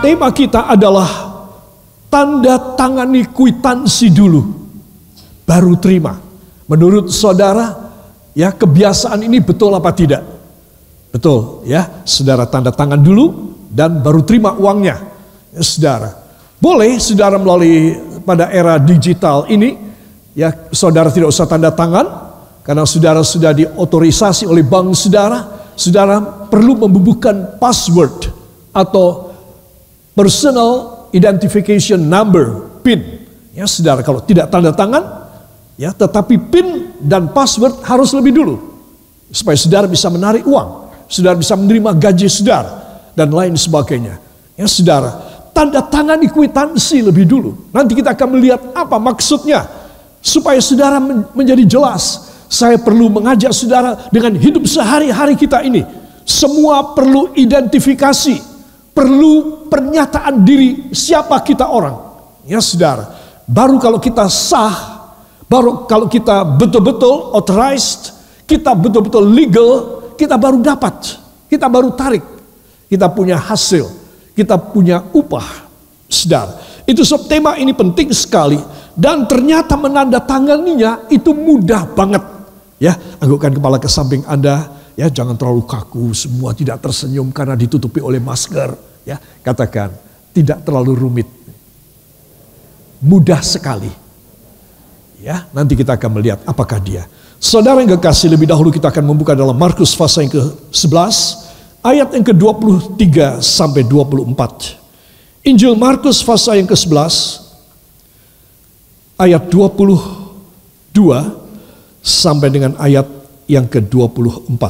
tema kita adalah tanda tangani kwitansi dulu, baru terima. Menurut saudara, ya, kebiasaan ini betul apa tidak? Betul, ya. Saudara tanda tangan dulu dan baru terima uangnya. Ya, saudara, boleh saudara melalui pada era digital ini, ya, saudara tidak usah tanda tangan karena saudara sudah diotorisasi oleh bank saudara. Saudara perlu membubuhkan password atau personal identification number, PIN. Ya, saudara, kalau tidak tanda tangan, ya, tetapi PIN dan password harus lebih dulu supaya saudara bisa menarik uang, saudara bisa menerima gaji saudara dan lain sebagainya. Ya, saudara, tanda tangan kwitansi lebih dulu. Nanti kita akan melihat apa maksudnya supaya saudara menjadi jelas. Saya perlu mengajak saudara dengan hidup sehari-hari kita ini. Semua perlu identifikasi, perlu pernyataan diri siapa kita orang. Ya, saudara, baru kalau kita sah, baru kalau kita betul-betul authorized, kita betul-betul legal, kita baru dapat, kita baru tarik, kita punya hasil, kita punya upah. Saudara, itu sebab tema ini penting sekali dan ternyata menandatanganinya itu mudah banget. Ya, anggukkan kepala ke samping Anda, ya, jangan terlalu kaku, semua tidak tersenyum karena ditutupi oleh masker. Ya, katakan tidak terlalu rumit, mudah sekali. Ya, nanti kita akan melihat apakah dia. Saudara yang kekasih, lebih dahulu kita akan membuka dalam Markus pasal yang ke-11 ayat yang ke-23 sampai 24. Injil Markus pasal yang ke-11 ayat 22 sampai dengan ayat yang ke-24.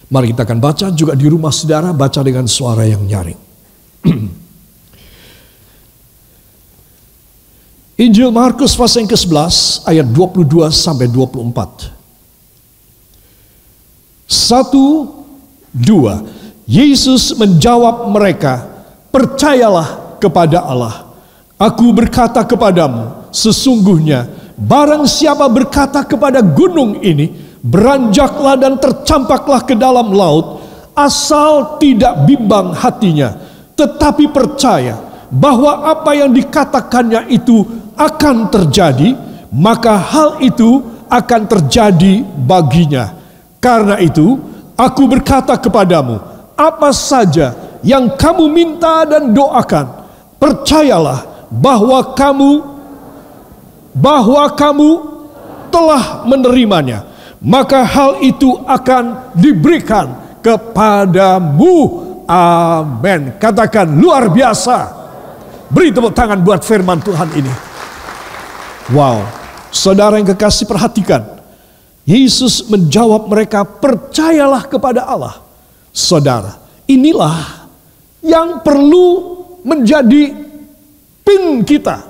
Mari kita akan baca juga di rumah saudara, baca dengan suara yang nyaring. Injil Markus pasal yang ke-11 ayat 22 sampai 24. 1, 2. Yesus menjawab mereka, "Percayalah kepada Allah. Aku berkata kepadamu, sesungguhnya barang siapa berkata kepada gunung ini, beranjaklah dan tercampaklah ke dalam laut, asal tidak bimbang hatinya, tetapi percaya bahwa apa yang dikatakannya itu akan terjadi, maka hal itu akan terjadi baginya. Karena itu, aku berkata kepadamu, apa saja yang kamu minta dan doakan, percayalah bahwa kamu telah menerimanya, maka hal itu akan diberikan kepadamu." Amin. Katakan luar biasa. Beri tepuk tangan buat firman Tuhan ini. Wow, saudara yang kekasih, perhatikan. Yesus menjawab mereka, "Percayalah kepada Allah." Saudara, inilah yang perlu menjadi PIN kita,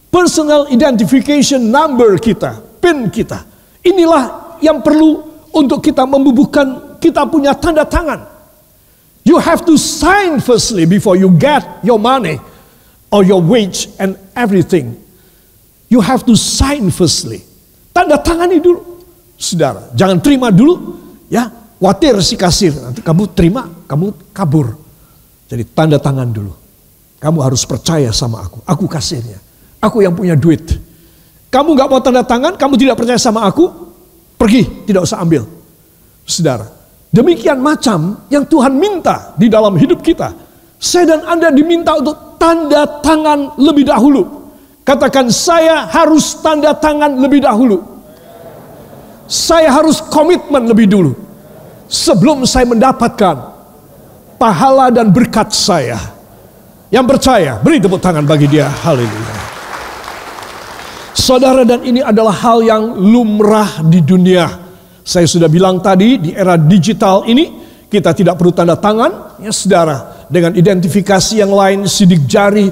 personal identification number kita, PIN kita. Inilah yang perlu untuk kita membubuhkan, kita punya tanda tangan. You have to sign firstly before you get your money or your wage and everything. You have to sign firstly. Tanda tangani dulu. Saudara, jangan terima dulu, ya. Khawatir si kasir, nanti kamu terima, kamu kabur. Jadi tanda tangan dulu. Kamu harus percaya sama aku kasirnya. Aku yang punya duit. Kamu gak mau tanda tangan, kamu tidak percaya sama aku, pergi, tidak usah ambil. Saudara, demikian macam yang Tuhan minta di dalam hidup kita. Saya dan Anda diminta untuk tanda tangan lebih dahulu. Katakan, saya harus tanda tangan lebih dahulu. Saya harus komitmen lebih dulu. Sebelum saya mendapatkan pahala dan berkat saya. Yang percaya, beri tepuk tangan bagi dia. Haleluya. Saudara, dan ini adalah hal yang lumrah di dunia. Saya sudah bilang tadi, di era digital ini, kita tidak perlu tanda tangan. Ya saudara, dengan identifikasi yang lain, sidik jari,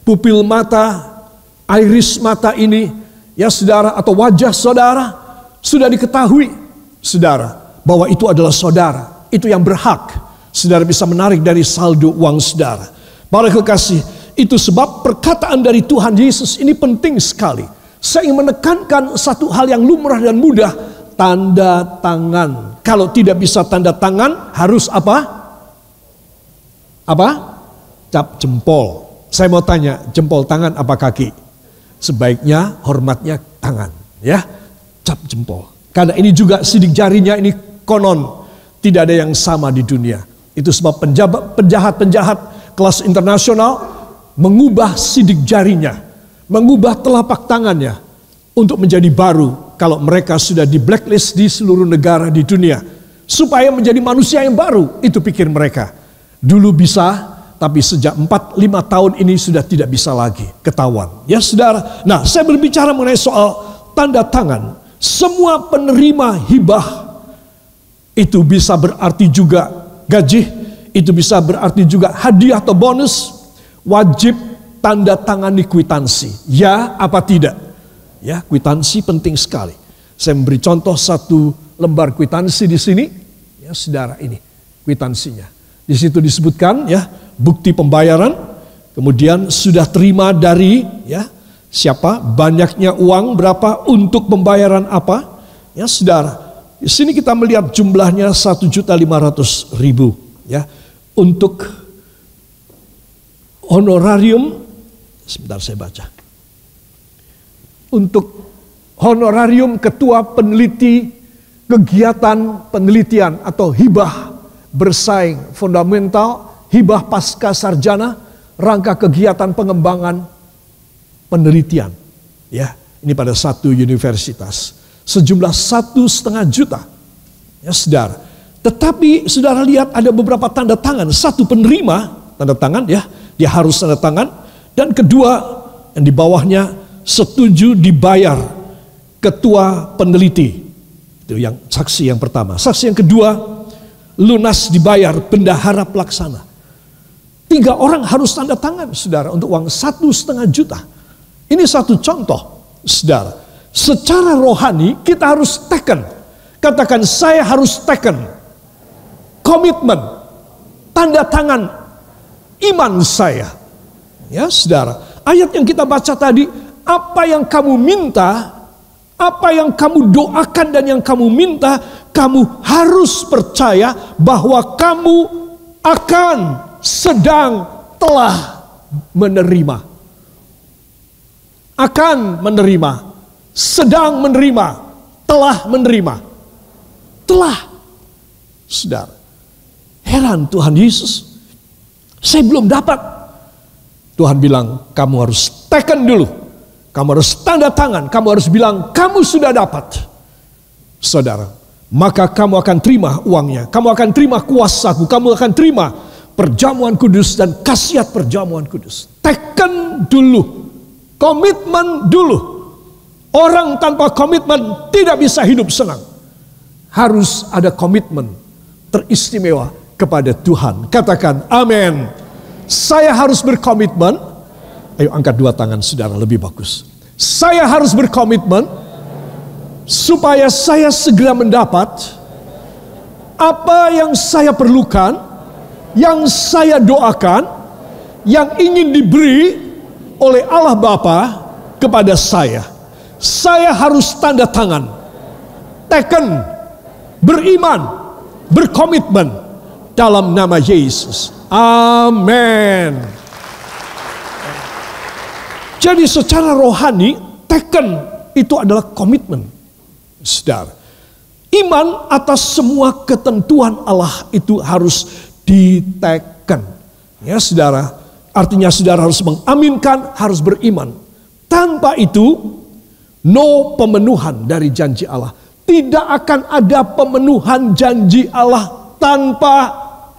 pupil mata, iris mata ini, ya saudara, atau wajah saudara, sudah diketahui, saudara, bahwa itu adalah saudara. Itu yang berhak. Saudara bisa menarik dari saldo uang saudara. Para kekasih, itu sebab perkataan dari Tuhan Yesus ini penting sekali. Saya ingin menekankan satu hal yang lumrah dan mudah, tanda tangan. Kalau tidak bisa tanda tangan, harus apa? Apa? Cap jempol. Saya mau tanya, jempol tangan apa kaki? Sebaiknya hormatnya tangan, ya. Cap jempol. Karena ini juga sidik jarinya ini konon tidak ada yang sama di dunia. Itu sebab penjahat-penjahat kelas internasional mengubah sidik jarinya, mengubah telapak tangannya untuk menjadi baru kalau mereka sudah di blacklist di seluruh negara di dunia. Supaya menjadi manusia yang baru, itu pikir mereka. Dulu bisa, tapi sejak 4-5 tahun ini sudah tidak bisa lagi, ketahuan. Ya saudara, nah saya berbicara mengenai soal tanda tangan. Semua penerima hibah, itu bisa berarti juga gaji, itu bisa berarti juga hadiah atau bonus, wajib tanda tangani kwitansi. Ya apa tidak? Ya, kwitansi penting sekali. Saya memberi contoh satu lembar kwitansi di sini, ya saudara, ini kwitansinya. Di situ disebutkan ya bukti pembayaran, kemudian sudah terima dari ya siapa, banyaknya uang berapa, untuk pembayaran apa, ya saudara. Di sini kita melihat jumlahnya 1.500.000 ya untuk honorarium. Sebentar saya baca. Untuk honorarium ketua peneliti kegiatan penelitian atau hibah bersaing fundamental, hibah pasca sarjana, rangka kegiatan pengembangan penelitian. Ya, ini pada satu universitas. Sejumlah 1,5 juta. Ya, saudara. Tetapi saudara lihat ada beberapa tanda tangan. Satu penerima tanda tangan, ya, dia harus tanda tangan. Dan kedua, yang di bawahnya setuju dibayar ketua peneliti. Itu yang saksi yang pertama. Saksi yang kedua, lunas dibayar bendahara pelaksana. 3 orang harus tanda tangan, saudara, untuk uang 1,5 juta. Ini satu contoh, saudara. Secara rohani kita harus taken. Katakan, saya harus taken. Komitmen, tanda tangan iman saya. Ya, saudara. Ayat yang kita baca tadi, apa yang kamu minta, apa yang kamu doakan dan yang kamu minta, kamu harus percaya bahwa kamu akan sedang telah menerima. Akan menerima, sedang menerima, telah menerima. Telah. Saudara, heran Tuhan Yesus, saya belum dapat. Tuhan bilang, kamu harus taken dulu. Kamu harus tanda tangan, kamu harus bilang, kamu sudah dapat. Saudara, maka kamu akan terima uangnya, kamu akan terima kuasaku, kamu akan terima perjamuan kudus dan khasiat perjamuan kudus. Taken dulu, komitmen dulu. Orang tanpa komitmen tidak bisa hidup senang. Harus ada komitmen teristimewa kepada Tuhan. Katakan amin. Saya harus berkomitmen. Ayo angkat 2 tangan saudara, lebih bagus. Saya harus berkomitmen supaya saya segera mendapat apa yang saya perlukan, yang saya doakan, yang ingin diberi oleh Allah Bapa kepada saya. Saya harus tanda tangan, taken, beriman, berkomitmen dalam nama Yesus. Amin. Jadi secara rohani, taken itu adalah komitmen. Saudara, iman atas semua ketentuan Allah itu harus diteken. Ya saudara, artinya saudara harus mengaminkan, harus beriman. Tanpa itu, no pemenuhan dari janji Allah. Tidak akan ada pemenuhan janji Allah tanpa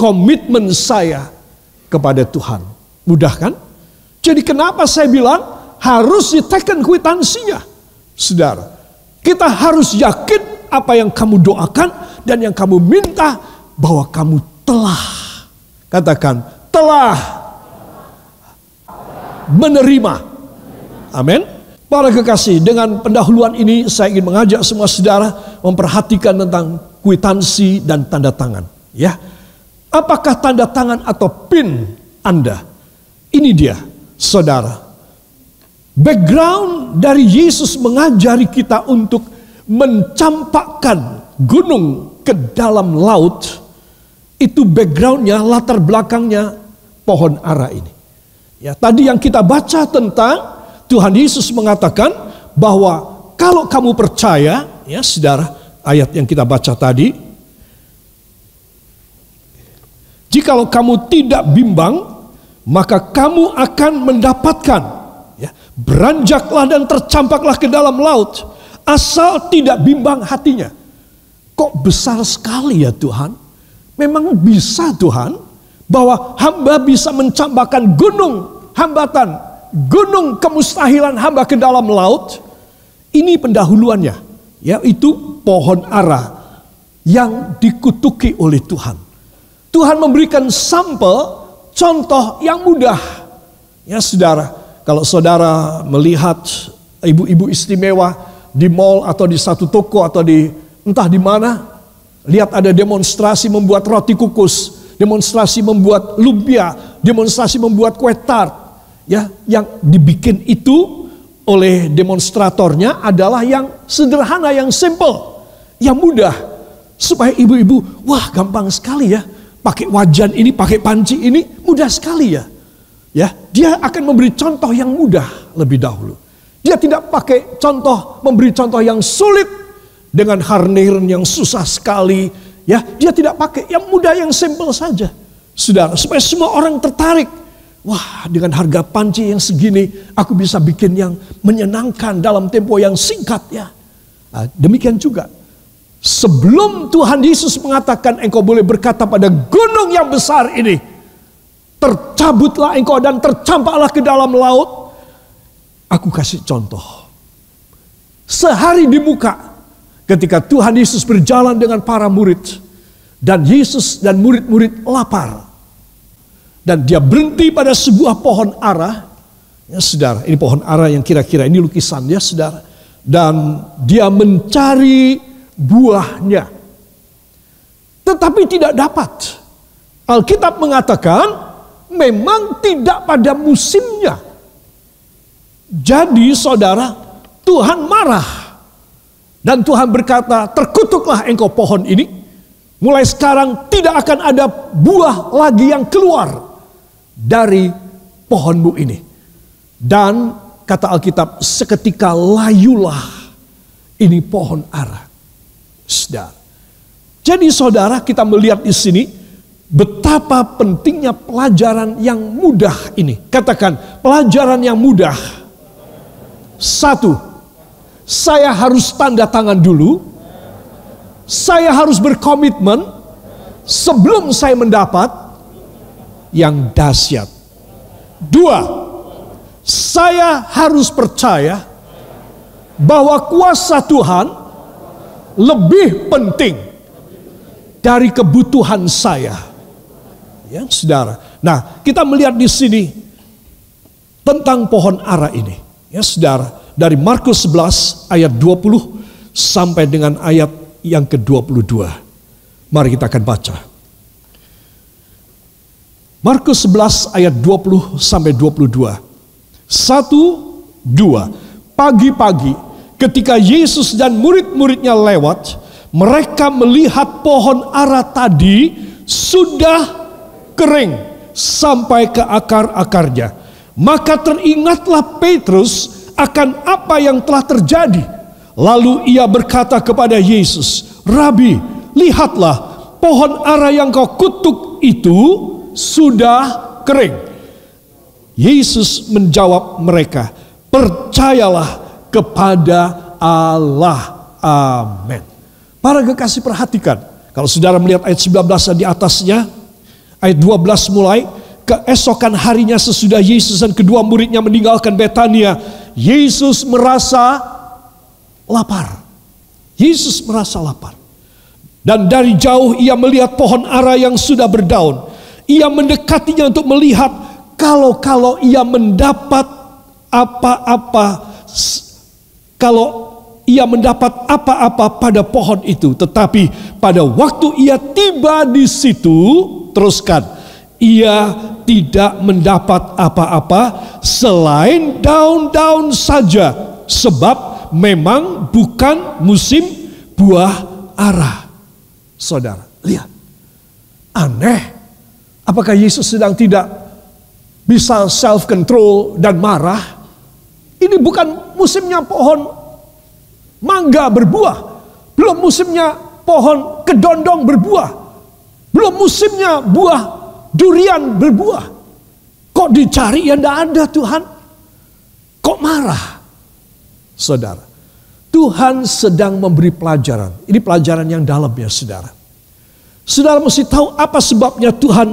komitmen saya kepada Tuhan. Mudah kan? Jadi kenapa saya bilang harus diteken kwitansinya? Saudara, kita harus yakin apa yang kamu doakan dan yang kamu minta bahwa kamu telah, katakan, telah menerima. Amin. Para kekasih, dengan pendahuluan ini saya ingin mengajak semua saudara memperhatikan tentang kwitansi dan tanda tangan. Ya, apakah tanda tangan atau PIN Anda? Ini dia, saudara. Background dari Yesus mengajari kita untuk mencampakkan gunung ke dalam laut. Itu backgroundnya, latar belakangnya pohon ara ini. Ya, tadi yang kita baca tentang Tuhan Yesus mengatakan bahwa kalau kamu percaya, ya saudara, ayat yang kita baca tadi, jikalau kamu tidak bimbang, maka kamu akan mendapatkan. Ya, beranjaklah dan tercampaklah ke dalam laut, asal tidak bimbang hatinya. Kok besar sekali ya Tuhan? Memang bisa Tuhan bahwa hamba bisa mencampakkan gunung hambatan, gunung kemustahilan hamba ke dalam laut. Ini pendahuluannya, yaitu pohon ara yang dikutuki oleh Tuhan. Tuhan memberikan sampel contoh yang mudah. Ya saudara, kalau saudara melihat ibu-ibu istimewa di mall atau di satu toko atau di entah di mana, lihat ada demonstrasi membuat roti kukus, demonstrasi membuat lumpia, demonstrasi membuat kue tart, ya, yang dibikin itu oleh demonstratornya adalah yang sederhana, yang simple, yang mudah, supaya ibu-ibu, wah gampang sekali ya, pakai wajan ini, pakai panci ini, mudah sekali ya. Ya, dia akan memberi contoh yang mudah lebih dahulu. Dia tidak pakai contoh, memberi contoh yang sulit dengan harnir yang susah sekali. Ya, dia tidak pakai yang mudah, yang simple saja, saudara, supaya semua orang tertarik. Wah, dengan harga panci yang segini, aku bisa bikin yang menyenangkan dalam tempo yang singkat ya. Nah, demikian juga, sebelum Tuhan Yesus mengatakan engkau boleh berkata pada gunung yang besar ini, tercabutlah engkau dan tercampaklah ke dalam laut. Aku kasih contoh. Sehari di muka, ketika Tuhan Yesus berjalan dengan para murid, dan Yesus dan murid-murid lapar, dan dia berhenti pada sebuah pohon ara, ya saudara, ini pohon ara yang kira-kira ini lukisan ya saudara, dan dia mencari buahnya, tetapi tidak dapat. Alkitab mengatakan memang tidak pada musimnya. Jadi saudara, Tuhan marah, dan Tuhan berkata, terkutuklah engkau pohon ini, mulai sekarang tidak akan ada buah lagi yang keluar dari pohonmu ini. Dan kata Alkitab, seketika layulah ini pohon ara. Saudara. Jadi saudara, kita melihat di sini betapa pentingnya pelajaran yang mudah ini. Katakan, pelajaran yang mudah. Satu, saya harus tanda tangan dulu. Saya harus berkomitmen sebelum saya mendapat yang dahsyat. Dua, saya harus percaya bahwa kuasa Tuhan lebih penting dari kebutuhan saya. Ya, saudara. Nah, kita melihat di sini tentang pohon ara ini. Ya, saudara, dari Markus 11 ayat 20 sampai dengan ayat yang ke-22. Mari kita akan baca. Markus 11 ayat 20 sampai 22. 1, 2. Pagi-pagi ketika Yesus dan murid-muridnya lewat, mereka melihat pohon ara tadi sudah kering sampai ke akar-akarnya. Maka teringatlah Petrus akan apa yang telah terjadi. Lalu ia berkata kepada Yesus, Rabi, lihatlah pohon ara yang kau kutuk itu sudah kering. Yesus menjawab mereka, percayalah kepada Allah. Amin. Para kekasih, perhatikan, kalau saudara melihat ayat 19 di atasnya, ayat 12 mulai, keesokan harinya sesudah Yesus dan kedua muridnya meninggalkan Betania, Yesus merasa lapar. Yesus merasa lapar. Dan dari jauh ia melihat pohon ara yang sudah berdaun. Ia mendekatinya untuk melihat kalau ia mendapat apa-apa, pada pohon itu. Tetapi pada waktu ia tiba di situ, teruskan, ia tidak mendapat apa-apa selain daun-daun saja, sebab memang bukan musim buah ara. Saudara, lihat, aneh. Apakah Yesus sedang tidak bisa self control dan marah. Ini bukan musimnya pohon mangga berbuah, belum musimnya pohon kedondong berbuah, belum musimnya buah durian berbuah. Kok dicari ya tidak ada Tuhan? Kok marah? Saudara, Tuhan sedang memberi pelajaran. Ini pelajaran yang dalam ya saudara. Saudara mesti tahu apa sebabnya Tuhan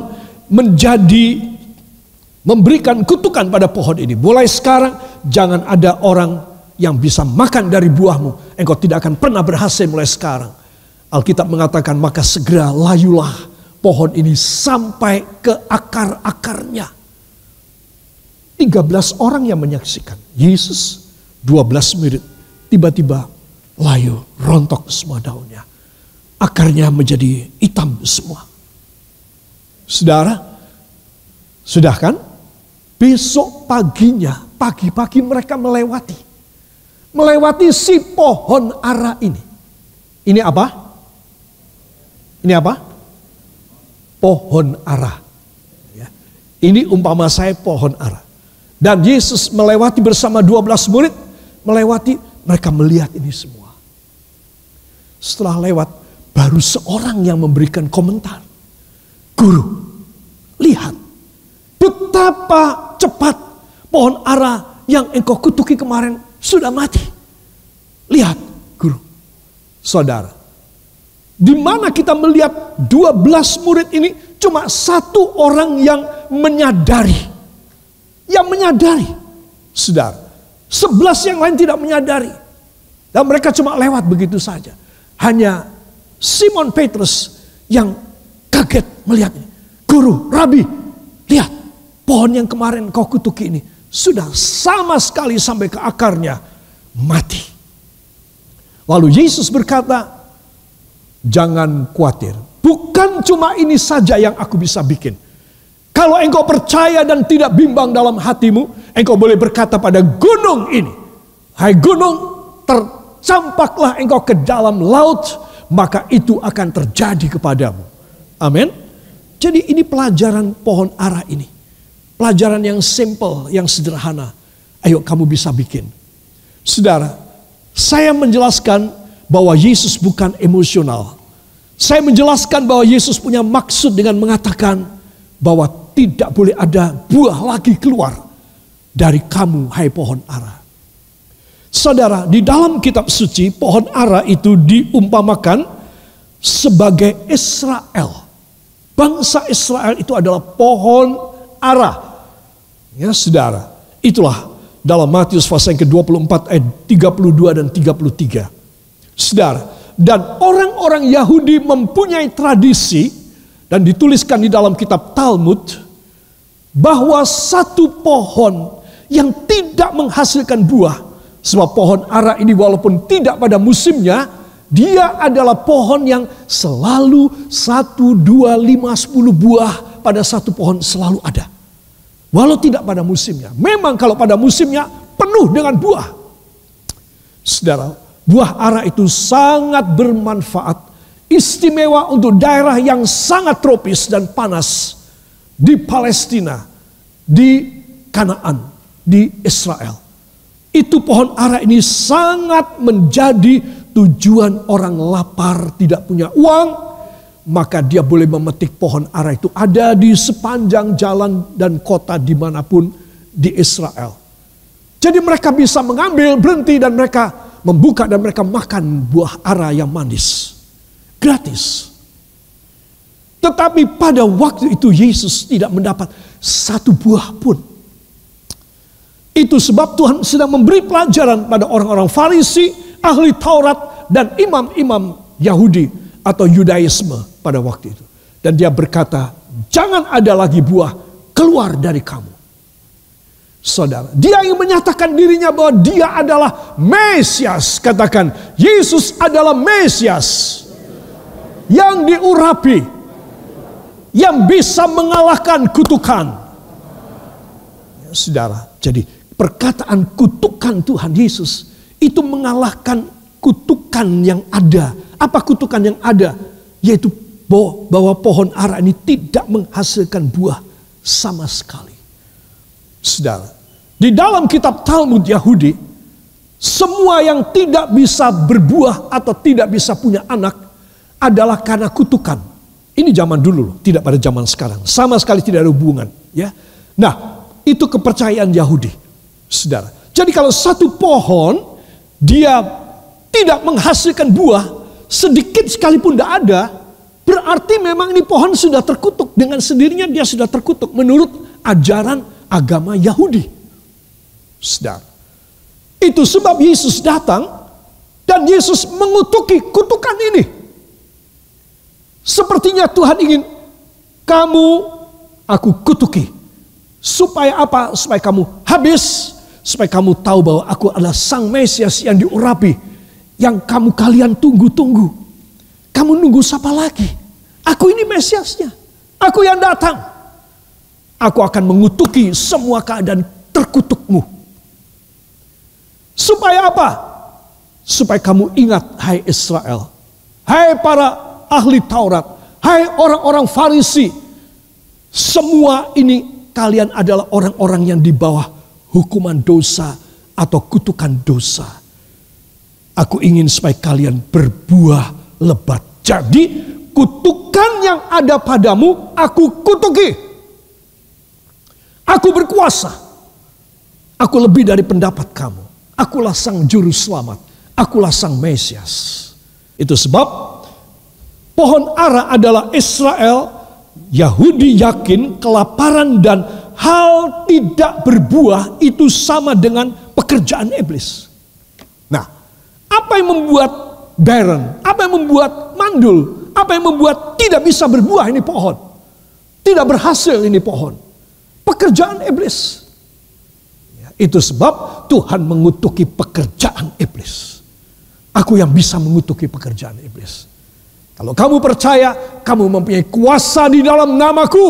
memberikan kutukan pada pohon ini. Mulai sekarang jangan ada orang yang bisa makan dari buahmu. Engkau tidak akan pernah berhasil mulai sekarang. Alkitab mengatakan maka segera layulah pohon ini sampai ke akar-akarnya. 13 orang yang menyaksikan. Yesus 12 murid. Tiba-tiba layu, rontok semua daunnya. Akarnya menjadi hitam semua. Saudara, sudah kan? Besok paginya, pagi-pagi mereka melewati si pohon ara ini. Ini apa? Ini apa? Pohon ara. Ya. Ini umpama saya pohon ara. Dan Yesus melewati bersama 12 murid, mereka melihat ini semua. Setelah lewat, baru seorang yang memberikan komentar. Guru, lihat betapa cepat pohon ara yang engkau kutuki kemarin sudah mati. Lihat, guru. Saudara, di mana kita melihat 12 murid ini cuma satu orang yang menyadari. Yang menyadari. Saudara, 11 yang lain tidak menyadari. Dan mereka cuma lewat begitu saja. Hanya Simon Petrus yang kaget melihat ini. Guru, Rabi, lihat pohon yang kemarin kau kutuki ini sudah sama sekali sampai ke akarnya mati. Lalu Yesus berkata, jangan khawatir. Bukan cuma ini saja yang aku bisa bikin. Kalau engkau percaya dan tidak bimbang dalam hatimu, engkau boleh berkata pada gunung ini, hai gunung, tercampaklah engkau ke dalam laut, maka itu akan terjadi kepadamu. Amin. Jadi ini pelajaran pohon ara ini. Pelajaran yang simple, yang sederhana. Ayo kamu bisa bikin. Saudara, saya menjelaskan bahwa Yesus bukan emosional. Saya menjelaskan bahwa Yesus punya maksud dengan mengatakan bahwa tidak boleh ada buah lagi keluar dari kamu, hai pohon ara. Saudara, di dalam kitab suci, pohon ara itu diumpamakan sebagai Israel. Bangsa Israel itu adalah pohon ara. Ya saudara, itulah dalam Matius pasal yang ke-24 ayat 32 dan 33. Saudara, dan orang-orang Yahudi mempunyai tradisi, dan dituliskan di dalam kitab Talmud, bahwa satu pohon yang tidak menghasilkan buah, sebab pohon ara ini walaupun tidak pada musimnya, dia adalah pohon yang selalu 1, 2, 5, 10 buah pada satu pohon selalu ada. Walau tidak pada musimnya. Memang kalau pada musimnya penuh dengan buah. Saudara, buah ara itu sangat bermanfaat, istimewa untuk daerah yang sangat tropis dan panas. Di Palestina, di Kanaan, di Israel. Itu pohon ara ini sangat menjadi tujuan orang lapar, tidak punya uang. Maka dia boleh memetik pohon ara itu. Ada di sepanjang jalan dan kota dimanapun di Israel. Jadi mereka bisa mengambil, berhenti, dan mereka membuka dan mereka makan buah ara yang manis. Gratis. Tetapi pada waktu itu Yesus tidak mendapat satu buah pun. Itu sebab Tuhan sedang memberi pelajaran pada orang-orang Farisi, ahli Taurat, dan imam-imam Yahudi atau Yudaisme pada waktu itu. Dan dia berkata, jangan ada lagi buah keluar dari kamu. Saudara, dia yang menyatakan dirinya bahwa dia adalah Mesias. Katakan, Yesus adalah Mesias yang diurapi, yang bisa mengalahkan kutukan. Ya, saudara, jadi perkataan kutukan Tuhan Yesus itu mengalahkan kutukan yang ada. Apa kutukan yang ada? Yaitu bahwa pohon ara ini tidak menghasilkan buah sama sekali. Saudara, di dalam kitab Talmud Yahudi, semua yang tidak bisa berbuah atau tidak bisa punya anak adalah karena kutukan. Ini zaman dulu loh, tidak pada zaman sekarang. Sama sekali tidak ada hubungan. Ya. Nah, itu kepercayaan Yahudi. Saudara, jadi kalau satu pohon dia tidak menghasilkan buah, sedikit sekalipun tidak ada, berarti memang ini pohon sudah terkutuk. Dengan sendirinya dia sudah terkutuk menurut ajaran agama Yahudi. Saudara, itu sebab Yesus datang dan Yesus mengutuki kutukan ini. Sepertinya Tuhan ingin aku kutuki. Supaya apa? Supaya kamu habis. Supaya kamu tahu bahwa aku adalah Sang Mesias yang diurapi. Yang kalian tunggu-tunggu. Kamu nunggu siapa lagi? Aku ini Mesiasnya. Aku yang datang. Aku akan mengutuki semua keadaan terkutukmu. Supaya apa? Supaya kamu ingat, hai Israel. Hai para ahli Taurat, hai orang-orang Farisi, semua ini kalian adalah orang-orang yang di bawah hukuman dosa atau kutukan dosa. Aku ingin supaya kalian berbuah lebat. Jadi kutukan yang ada padamu aku kutuki. Aku berkuasa. Aku lebih dari pendapat kamu. Akulah Sang Juru Selamat. Akulah Sang Mesias. Itu sebab pohon ara adalah Israel. Yahudi yakin kelaparan dan hal tidak berbuah itu sama dengan pekerjaan iblis. Nah, apa yang membuat barren? Apa yang membuat mandul? Apa yang membuat tidak bisa berbuah ini pohon? Tidak berhasil ini pohon. Pekerjaan iblis. Ya, itu sebab Tuhan mengutuki pekerjaan iblis. Aku yang bisa mengutuki pekerjaan iblis. Kalau kamu percaya, kamu mempunyai kuasa di dalam namaku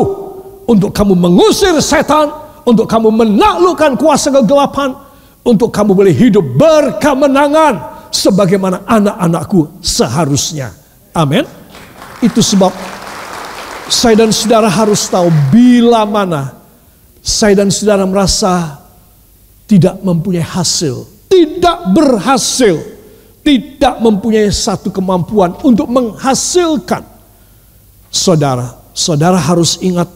untuk kamu mengusir setan, untuk kamu menaklukkan kuasa kegelapan, untuk kamu boleh hidup berkemenangan sebagaimana anak-anakku seharusnya. Amin. Itu sebab saya dan saudara harus tahu bila mana saya dan saudara merasa tidak mempunyai hasil, tidak berhasil, tidak mempunyai satu kemampuan untuk menghasilkan. Saudara harus ingat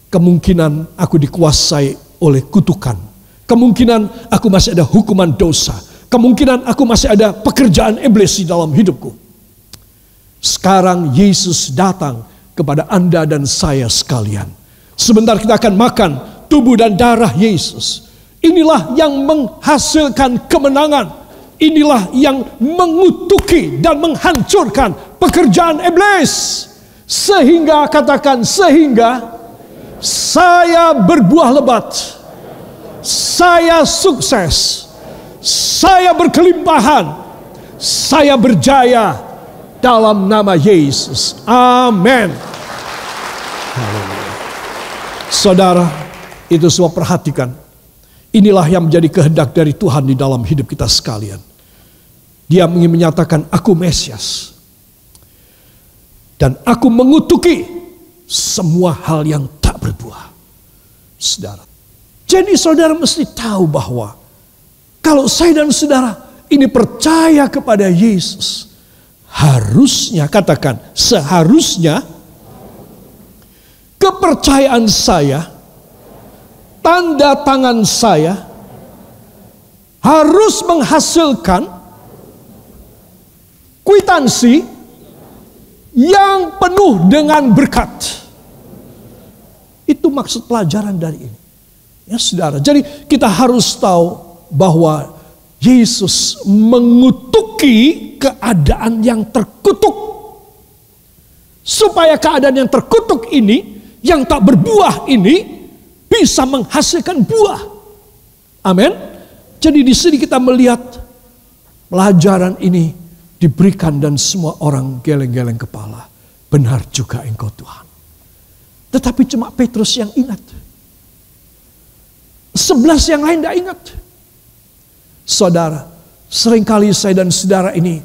kemungkinan aku dikuasai oleh kutukan. Kemungkinan aku masih ada hukuman dosa. Kemungkinan aku masih ada pekerjaan iblis di dalam hidupku. Sekarang Yesus datang kepada Anda dan saya sekalian. Sebentar kita akan makan tubuh dan darah Yesus. Inilah yang menghasilkan kemenangan. Inilah yang mengutuki dan menghancurkan pekerjaan iblis. Sehingga katakan, sehingga saya berbuah lebat. Saya sukses. Saya berkelimpahan. Saya berjaya dalam nama Yesus. Amin. Saudara, itu semua perhatikan. Inilah yang menjadi kehendak dari Tuhan di dalam hidup kita sekalian. Dia ingin menyatakan, aku Mesias. Dan aku mengutuki semua hal yang tak berbuah. Saudara. Jadi saudara mesti tahu bahwa kalau saya dan saudara ini percaya kepada Yesus, harusnya, katakan, seharusnya kepercayaan saya, tanda tangan saya harus menghasilkan kwitansi yang penuh dengan berkat. Itu maksud pelajaran dari ini. Ya saudara, jadi kita harus tahu bahwa Yesus mengutuki keadaan yang terkutuk. Supaya keadaan yang terkutuk ini, yang tak berbuah ini, bisa menghasilkan buah. Amin. Jadi di sini kita melihat pelajaran ini diberikan dan semua orang geleng-geleng kepala. Benar juga engkau Tuhan. Tetapi cuma Petrus yang ingat. 11 yang lain tidak ingat. Saudara, seringkali saya dan saudara ini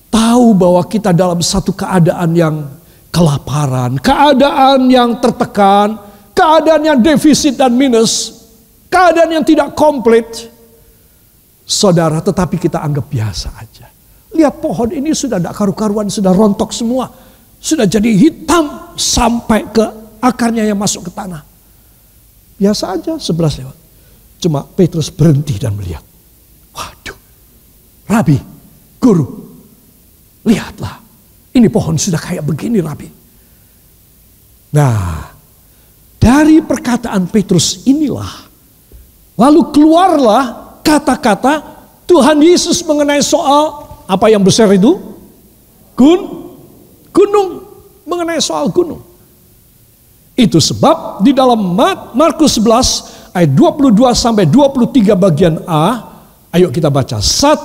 tahu bahwa kita dalam satu keadaan yang kelaparan, keadaan yang tertekan, keadaan yang defisit dan minus. keadaan yang tidak komplit, saudara, tetapi kita anggap biasa aja. Lihat pohon ini sudah tidak karu-karuan, sudah rontok semua, sudah jadi hitam sampai ke akarnya yang masuk ke tanah. Biasa aja, 11 lewat. Cuma Petrus berhenti dan melihat. Waduh, Rabi, Guru, lihatlah, ini pohon sudah kayak begini, Rabi. Nah, dari perkataan Petrus inilah, lalu keluarlah kata-kata Tuhan Yesus mengenai soal apa yang besar itu? Gunung. Mengenai soal gunung. Itu sebab di dalam Markus 11 ayat 22 sampai 23 bagian A, ayo kita baca. 1,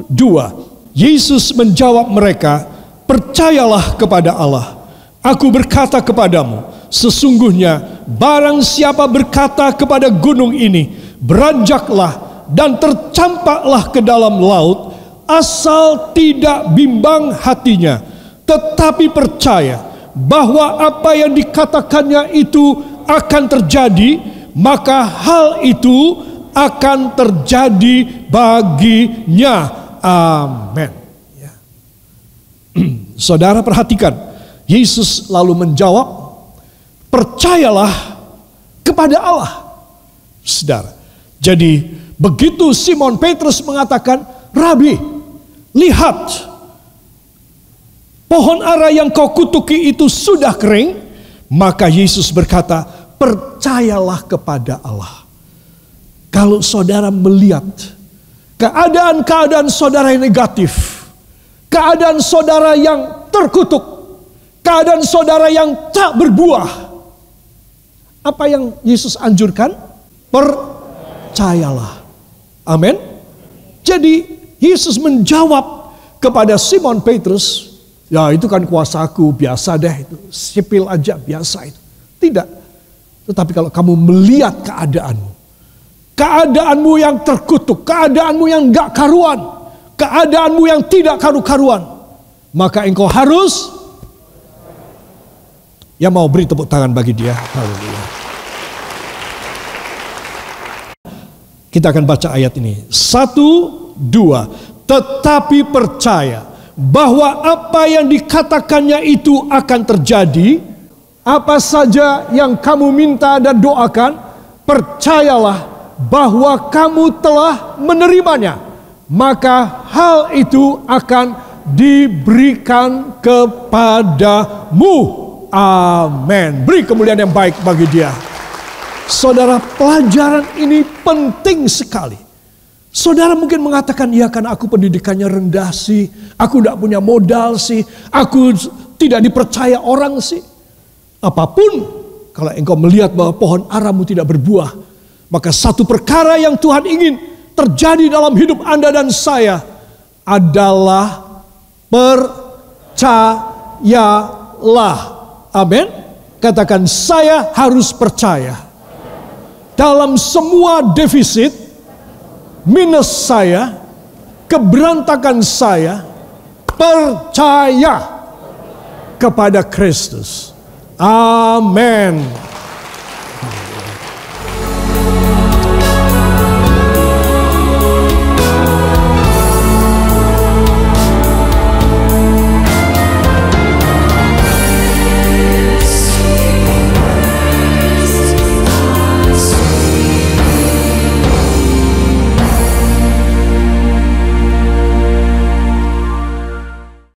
2. Yesus menjawab mereka, percayalah kepada Allah. Aku berkata kepadamu, sesungguhnya barang siapa berkata kepada gunung ini, beranjaklah dan tercampaklah ke dalam laut, asal tidak bimbang hatinya, tetapi percaya bahwa apa yang dikatakannya itu akan terjadi, maka hal itu akan terjadi baginya. Amin. Ya. Saudara perhatikan, Yesus lalu menjawab, percayalah kepada Allah. Saudara, jadi begitu Simon Petrus mengatakan, Rabi, lihat, pohon ara yang kau kutuki itu sudah kering. Maka Yesus berkata, percayalah kepada Allah. Kalau saudara melihat keadaan-keadaan saudara yang negatif, keadaan saudara yang terkutuk, keadaan saudara yang tak berbuah, apa yang Yesus anjurkan? Percayalah. Amin. Jadi Yesus menjawab kepada Simon Petrus, ya itu kan kuasaku, biasa deh itu, sipil aja, biasa itu. Tidak. Tetapi kalau kamu melihat keadaanmu yang terkutuk, keadaanmu yang gak karuan, keadaanmu yang tidak karu-karuan, maka engkau harus, ya mau beri tepuk tangan bagi dia. Haleluya. Kita akan baca ayat ini. 1, 2. Tetapi percaya bahwa apa yang dikatakannya itu akan terjadi. Apa saja yang kamu minta dan doakan, percayalah bahwa kamu telah menerimanya, maka hal itu akan diberikan kepadamu. Amin. Beri kemuliaan yang baik bagi dia. Saudara, pelajaran ini penting sekali. Saudara mungkin mengatakan, ya kan aku pendidikannya rendah sih, aku tidak punya modal sih, aku tidak dipercaya orang sih. Apapun, kalau engkau melihat bahwa pohon aramu tidak berbuah, maka satu perkara yang Tuhan ingin terjadi dalam hidup Anda dan saya adalah percayalah. Amin. Katakan, saya harus percaya. Dalam semua defisit, minus saya, keberantakan saya, percaya kepada Kristus. Amin.